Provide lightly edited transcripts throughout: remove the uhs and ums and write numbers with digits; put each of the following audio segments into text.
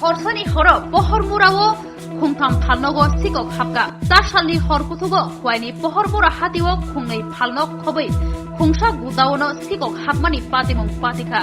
हरसानि हर पहरमुराव खुंथाम फालनगो सिकक हाबका 4 सालनि हरकुथुगो हुवाइनि पहरमुरा हातिव खुंनै फालनग खबै खुंसा गुदावनो सिकक हाबमानि पातिमुं पातिखा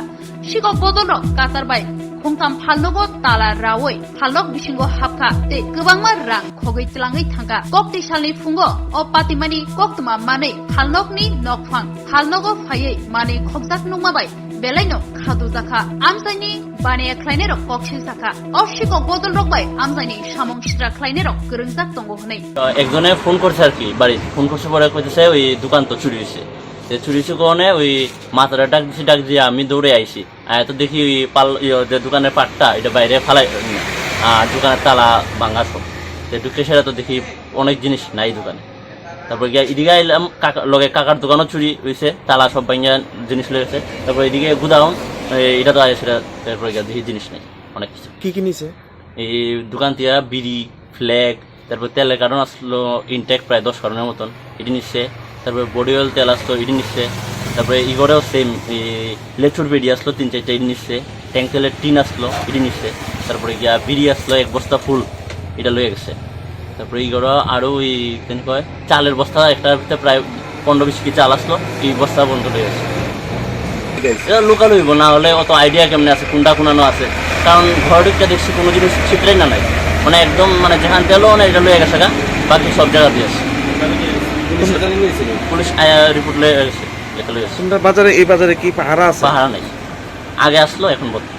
सिकक बदलनो कातारबाय खुंथाम फालनगो ताला रावै फालनग बिसिंगो हाबका ते गोबांमा रां खगै तलाङै थांगा कक्ति सालनि फुंगो अ पातिमानि कक्तमा मानै फालनगनि नकफां फालनगो फायै मानै खगजाक नुमाबाय बेलायनो खादु जाखा आमजायनि बानाया ख्लायनेरक कक्सिल जाखा अशिकक बदल रकबाय आमजायनि सामं सिद्रा ख्लायनेरक गोरोंजाक दंगो हनै একজনে ফোন করছে আর কি বাড়ি ফোন করছে পরে কইতেছে ওই দোকান তো চুরি হয়েছে চুরি হয়েছে কোনে ওই মাথাটা ডাক দিয়ে আমি দৌড়ে আইছি তো দেখি ওই যে দোকানের পাটটা এটা বাইরে ফালাই আর দোকানের তালা ভাঙা সব ঢুকতে সেটা তো দেখি অনেক জিনিস নাই দোকানে তারপর গিয়ে এদিকে আইলাম লগে কাকার দোকানও চুরি হয়েছে তালা সব ভাঙা জিনিস লেগেছে তারপর এদিকে গুদাউন এটা তো আছে সেটা তারপরে গিয়ে দেখি জিনিস নেই অনেক কিছু কি কি নিছে এই দোকান থেকে বিড়ি ফ্ল্যাগ তারপর তেলের কারণ আসলো ইনটেক প্রায় 10 কারণের মতন এটি নিচ্ছে তারপরে বডি অয়েল তেল আসলো এটি নিচ্ছে তারপরে ইগরেও সেম লেচুর বেডি আসলো 3-4টা এটি নিচ্ছে ট্যাঙ্ক তেলের টিন আসলো এটি নিচ্ছে তারপরে গিয়া বিড়ি আসলো 1 বস্তা ফুল এটা লয়ে গেছে তারপরে ইগরে আরও ওই কেন কয় চালের বস্তা একটার ভিতরে প্রায় 15-20 কেজি চাল আসলো এই বস্তা বন্ধ হয়ে গেছে এটা লোকাল হইব না হলে অত আইডিয়া কেমনে আছে কোনটা কোনানো আছে কারণ ঘর ঢুকতে দেখছি কোনো জিনিস ছিটরাই না নাই মানে একদম মানে যেখান তেলও না এটা লয়ে গেছে বাকি সব জায়গা দিয়ে আছে পুলিশ রিপোর্ট লয়ে গেছে বাজারে এই বাজারে কি পাহারা আছে পাহারা নাই আগে আসলো এখন বর্তমান